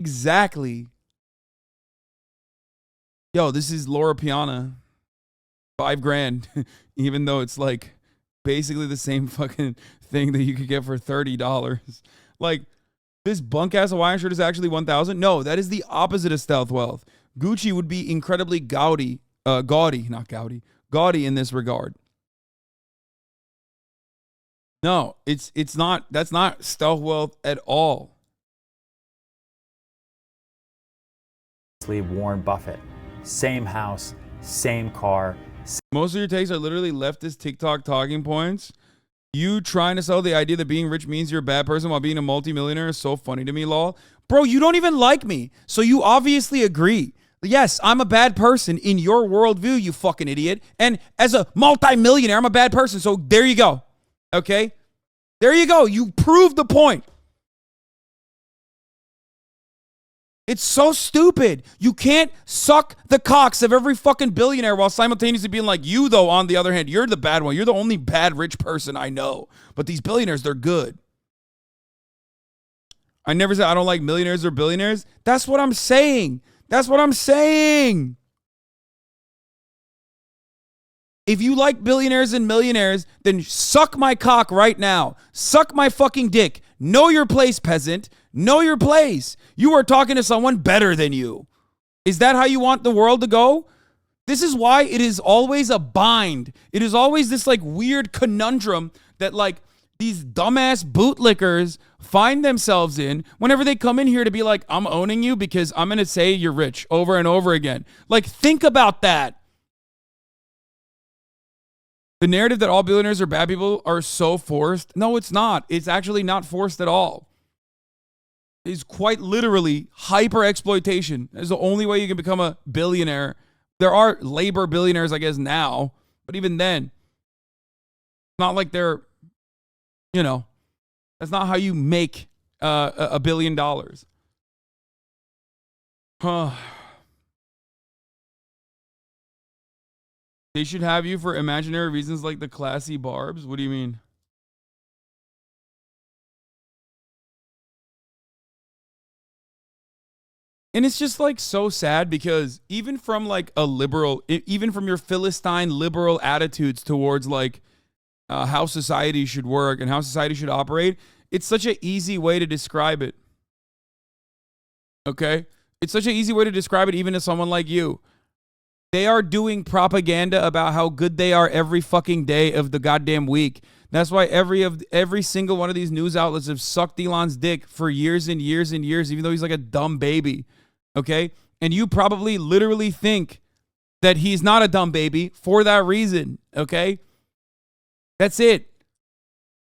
Exactly. Yo, this is Laura Piana. $5,000, even though it's like basically the same fucking thing that you could get for $30. Like, this bunk ass Hawaiian shirt is actually 1,000. No, that is the opposite of stealth wealth. Gucci would be incredibly gaudy, gaudy in this regard. No, it's not. That's not stealth wealth at all. Warren Buffett, same house, same car. Most of your takes are literally leftist TikTok talking points. You trying to sell the idea that being rich means you're a bad person while being a multimillionaire is so funny to me, lol. Bro, you don't even like me, so you obviously agree. Yes, I'm a bad person in your worldview, you fucking idiot. And as a multimillionaire, I'm a bad person, so there you go. Okay? There you go. You proved the point. It's so stupid. You can't suck the cocks of every fucking billionaire while simultaneously being like, you, though, on the other hand, you're the bad one. You're the only bad rich person I know. But these billionaires, they're good. I never said I don't like millionaires or billionaires. That's what I'm saying. That's what I'm saying. If you like billionaires and millionaires, then suck my cock right now. Suck my fucking dick. Know your place, peasant. Know your place. You are talking to someone better than you. Is that how you want the world to go? This is why it is always a bind. It is always this like weird conundrum that like these dumbass bootlickers find themselves in whenever they come in here to be like, I'm owning you because I'm going to say you're rich over and over again. Like, think about that. The narrative that all billionaires are bad people are so forced. No, it's not. It's actually not forced at all. It's quite literally hyper exploitation. It's the only way you can become a billionaire. There are labor billionaires, I guess, now. But even then, it's not like they're, you know, that's not how you make $1 billion. Huh. They should have you for imaginary reasons like the classy barbs? What do you mean? And it's just like so sad because even from like a liberal, even from your Philistine liberal attitudes towards like how society should work and how society should operate, it's such an easy way to describe it. Okay? It's such an easy way to describe it even to someone like you. They are doing propaganda about how good they are every fucking day of the goddamn week. That's why every single one of these news outlets have sucked Elon's dick for years and years and years, even though he's like a dumb baby. Okay? And you probably literally think that he's not a dumb baby for that reason. Okay? That's it.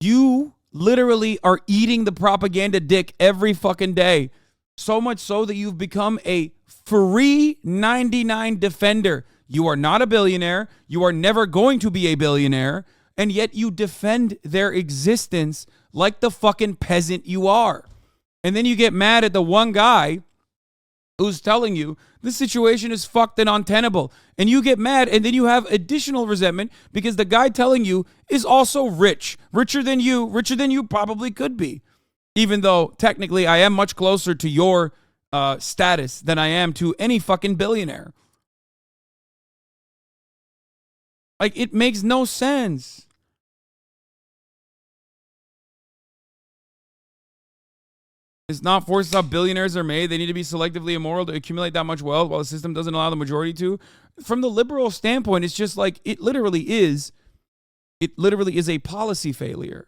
You literally are eating the propaganda dick every fucking day. So much so that you've become a free 99 defender. You are not a billionaire. You are never going to be a billionaire. And yet you defend their existence like the fucking peasant you are. And then you get mad at the one guy who's telling you the situation is fucked and untenable. And you get mad, and then you have additional resentment because the guy telling you is also rich. Richer than you probably could be. Even though technically I am much closer to your status than I am to any fucking billionaire. Like, it makes no sense. It's not forced how billionaires are made. They need to be selectively immoral to accumulate that much wealth while the system doesn't allow the majority to. From the liberal standpoint, it's just like, it literally is a policy failure.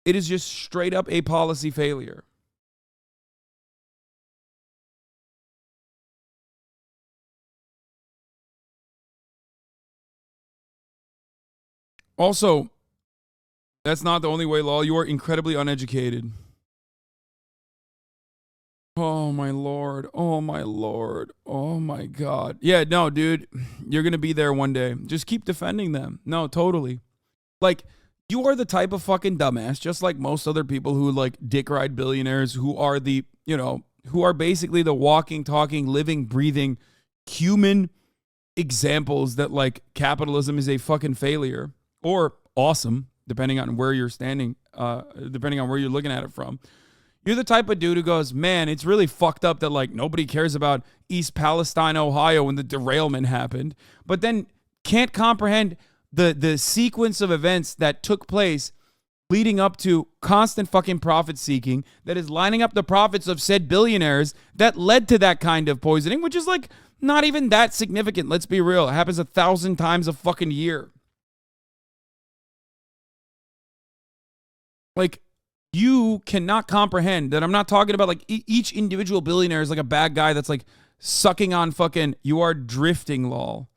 It is just straight up a policy failure. Also, that's not the only way, lol. You are incredibly uneducated. Oh, my Lord. Oh, my Lord. Oh, my God. Yeah, no, dude. You're going to be there one day. Just keep defending them. No, totally. Like, you are the type of fucking dumbass, just like most other people who like dick ride billionaires who are the, you know, who are basically the walking, talking, living, breathing human examples that like capitalism is a fucking failure or awesome, depending on where you're standing, depending on where you're looking at it from. You're the type of dude who goes, man, it's really fucked up that like nobody cares about East Palestine, Ohio when the derailment happened, but then can't comprehend the sequence of events that took place leading up to constant fucking profit seeking that is lining up the profits of said billionaires that led to that kind of poisoning, which is like not even that significant. Let's be real. It happens 1,000 times a fucking year. Like, you cannot comprehend that I'm not talking about like each individual billionaire is like a bad guy that's like sucking on fucking, you are drifting, lol.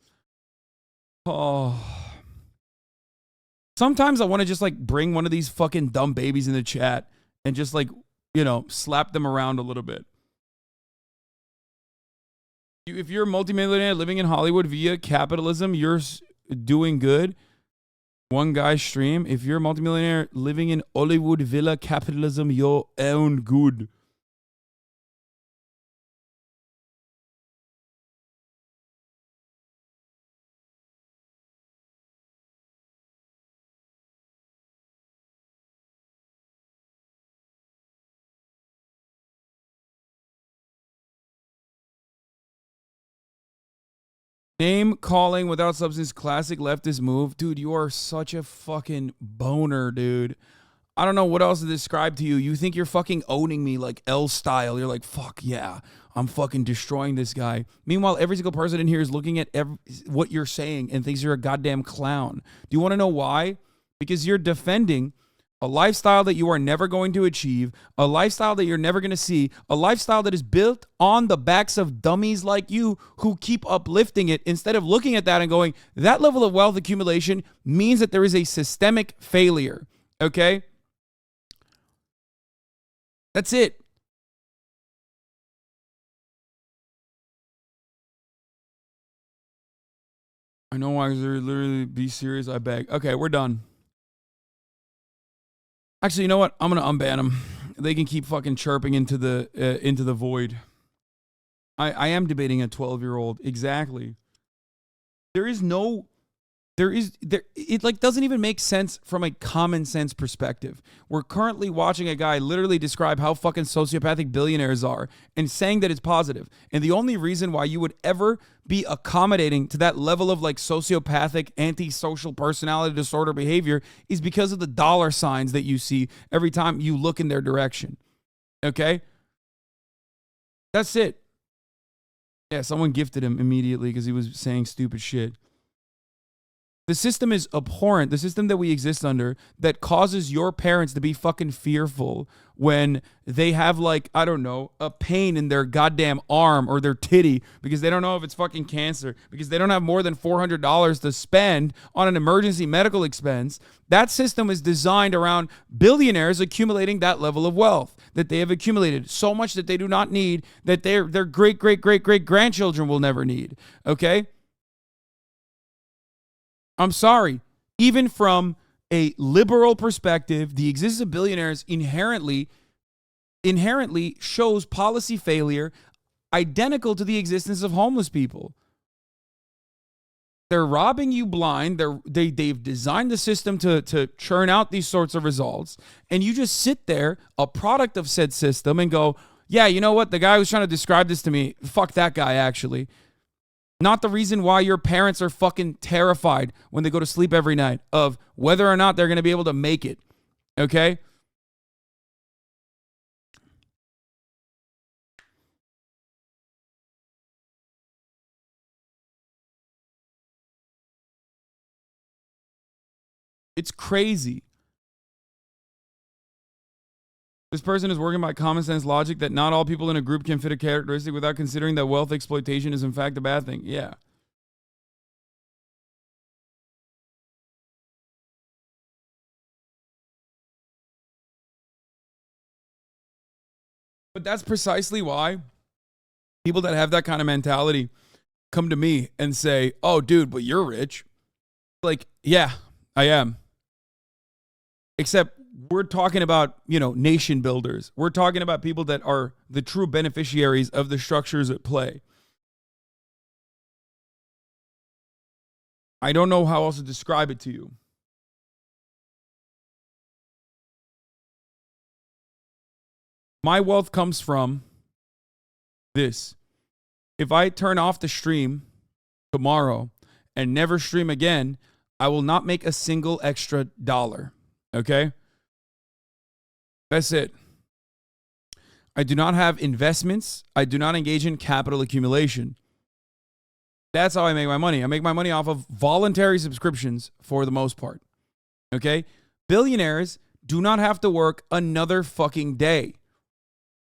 Oh. Sometimes I want to just like bring one of these fucking dumb babies in the chat and just like, you know, slap them around a little bit. If you're a multimillionaire living in Hollywood via capitalism, you're doing good. One guy's stream. If you're a multimillionaire living in Hollywood villa capitalism, you're own good. Name calling without substance, classic leftist move. Dude, you are such a fucking boner, dude. I don't know what else to describe to you. You think you're fucking owning me like L style. You're like, fuck yeah, I'm fucking destroying this guy. Meanwhile, every single person in here is looking at what you're saying and thinks you're a goddamn clown. Do you want to know why? Because you're defending a lifestyle that you are never going to achieve, a lifestyle that you're never going to see, a lifestyle that is built on the backs of dummies like you who keep uplifting it instead of looking at that and going, that level of wealth accumulation means that there is a systemic failure. Okay? That's it. I know why they're literally be serious. I beg. Okay, we're done. Actually, you know what? I'm gonna unban them. They can keep fucking chirping into the void. I am debating a 12-year-old. Exactly. It like doesn't even make sense from a common sense perspective. We're currently watching a guy literally describe how fucking sociopathic billionaires are and saying that it's positive. And the only reason why you would ever be accommodating to that level of like sociopathic, antisocial personality disorder behavior is because of the dollar signs that you see every time you look in their direction. Okay? That's it. Yeah, someone gifted him immediately because he was saying stupid shit. The system is abhorrent. The system that we exist under that causes your parents to be fucking fearful when they have like, I don't know, a pain in their goddamn arm or their titty because they don't know if it's fucking cancer, because they don't have more than $400 to spend on an emergency medical expense. That system is designed around billionaires accumulating that level of wealth that they have accumulated so much that they do not need, that their great, great, great, great grandchildren will never need. Okay? I'm sorry. Even from a liberal perspective, the existence of billionaires inherently shows policy failure identical to the existence of homeless people. They're robbing you blind. They've designed the system to churn out these sorts of results. And you just sit there, a product of said system, and go, yeah, you know what? The guy who's trying to describe this to me, fuck that guy, actually. Not the reason why your parents are fucking terrified when they go to sleep every night of whether or not they're going to be able to make it. Okay? It's crazy. This person is working by common sense logic that not all people in a group can fit a characteristic without considering that wealth exploitation is in fact a bad thing. Yeah. But that's precisely why people that have that kind of mentality come to me and say, oh, dude, but you're rich. Like, yeah, I am. Except we're talking about, nation builders. We're talking about people that are the true beneficiaries of the structures at play. I don't know how else to describe it to you. My wealth comes from this. If I turn off the stream tomorrow and never stream again, I will not make a single extra dollar. Okay? That's it. I do not have investments. I do not engage in capital accumulation. That's how I make my money. I make my money off of voluntary subscriptions for the most part. Okay? Billionaires do not have to work another fucking day.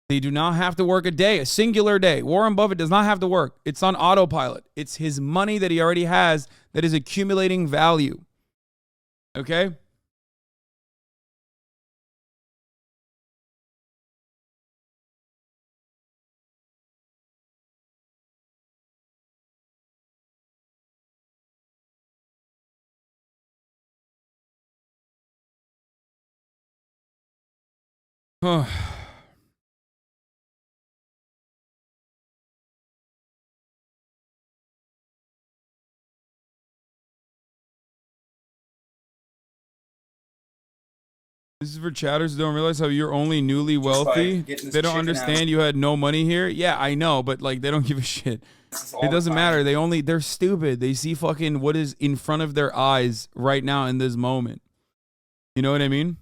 They do not have to work a day, a singular day. Warren Buffett does not have to work. It's on autopilot. It's his money that he already has that is accumulating value. Okay? This is for chatters who don't realize how you're only newly wealthy. They don't understand you had no money here. Yeah, I know, but like they don't give a shit. It doesn't matter. They're stupid. They see fucking what is in front of their eyes right now in this moment. You know what I mean?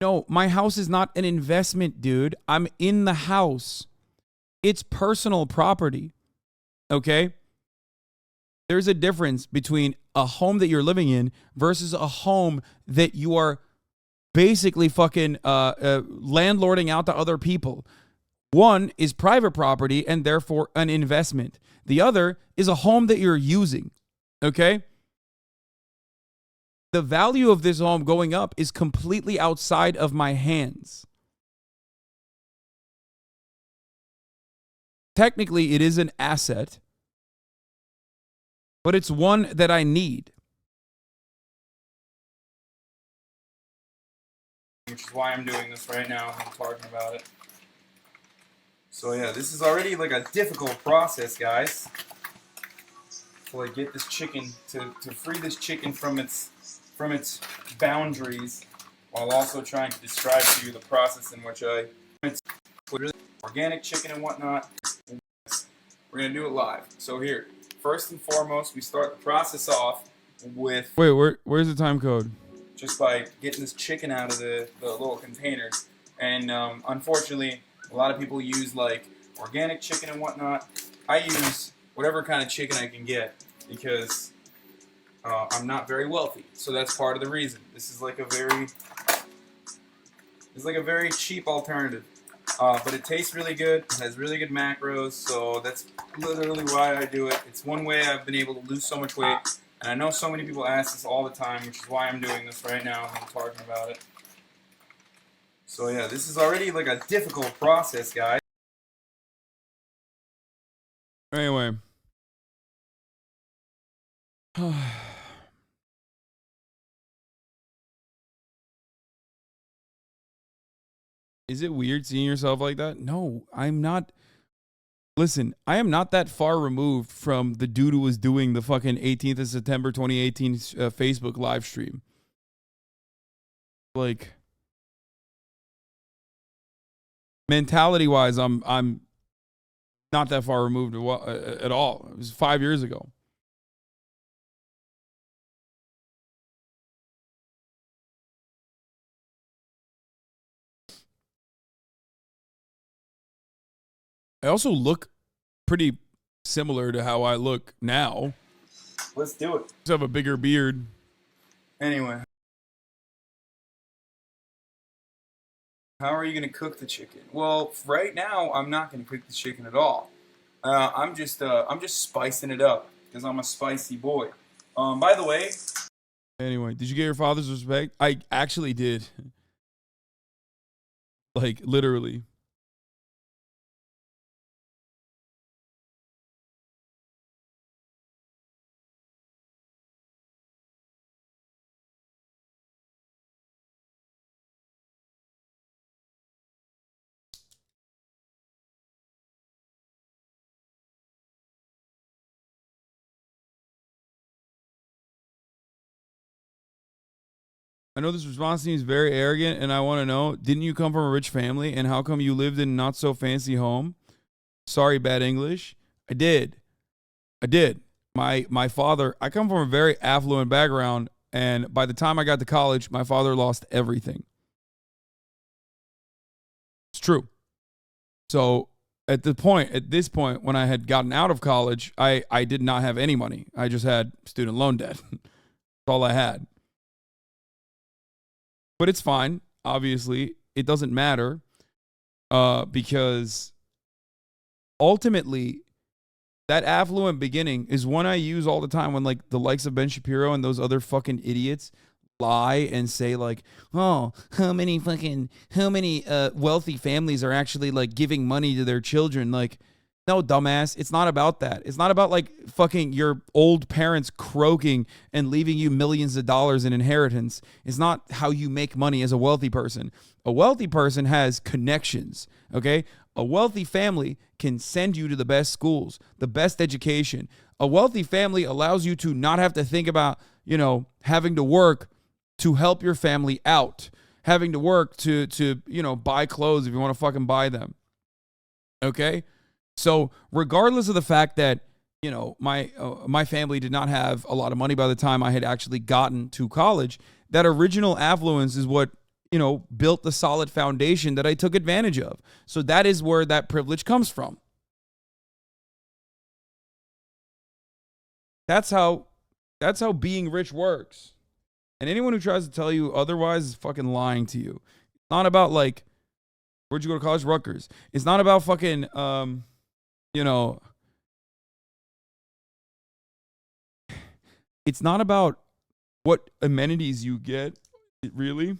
No, my house is not an investment, dude. I'm in the house. It's personal property. Okay? There's a difference between a home that you're living in versus a home that you are basically fucking landlording out to other people. One is private property and therefore an investment. The other is a home that you're using. Okay? The value of this home going up is completely outside of my hands. Technically, it is an asset, but it's one that I need. Which is why I'm doing this right now. I'm talking about it. So yeah, this is already like a difficult process, guys. To like get this chicken to free this chicken from its boundaries, while also trying to describe to you the process in which it's really organic chicken and whatnot. We're gonna do it live. So here, first and foremost, we start the process off with Where's the time code? Just by getting this chicken out of the little containers. And unfortunately, a lot of people use like organic chicken and whatnot. I use whatever kind of chicken I can get because I'm not very wealthy. So that's part of the reason. This is like a very cheap alternative. But it tastes really good. It has really good macros. So that's literally why I do it. It's one way I've been able to lose so much weight. And I know so many people ask this all the time, which is why I'm doing this right now. I'm talking about it. So yeah, this is already like a difficult process, guys. Anyway. Is it weird seeing yourself like that? No, I'm not. Listen, I am not that far removed from the dude who was doing the fucking 18th of September 2018 Facebook live stream. Like, mentality-wise, I'm not that far removed at all. It was 5 years ago. I also look pretty similar to how I look now. Let's do it. Just have a bigger beard. Anyway. How are you going to cook the chicken? Well, right now, I'm not going to cook the chicken at all. I'm just spicing it up because I'm a spicy boy. By the way. Anyway, did you get your father's respect? I actually did. Like, literally. I know this response seems very arrogant, and I want to know, didn't you come from a rich family, and how come you lived in a not so fancy home? Sorry, bad English. I did. I did. My father, I come from a very affluent background, and by the time I got to college, my father lost everything. It's true. So at this point, when I had gotten out of college, I did not have any money. I just had student loan debt. That's all I had. But it's fine. Obviously, it doesn't matter because ultimately, that affluent beginning is one I use all the time when like the likes of Ben Shapiro and those other fucking idiots lie and say like, oh, how many wealthy families are actually like giving money to their children? Like, no, dumbass. It's not about that. It's not about like fucking your old parents croaking and leaving you millions of dollars in inheritance. It's not how you make money as a wealthy person. A wealthy person has connections, okay? A wealthy family can send you to the best schools, the best education. A wealthy family allows you to not have to think about, having to work to help your family out, having to work to buy clothes if you want to fucking buy them. Okay? So, regardless of the fact that, my family did not have a lot of money by the time I had actually gotten to college, that original affluence is what built the solid foundation that I took advantage of. So that is where that privilege comes from. That's how being rich works. And anyone who tries to tell you otherwise is fucking lying to you. It's not about like, where'd you go to college? Rutgers. It's not about fucking, it's not about what amenities you get, really.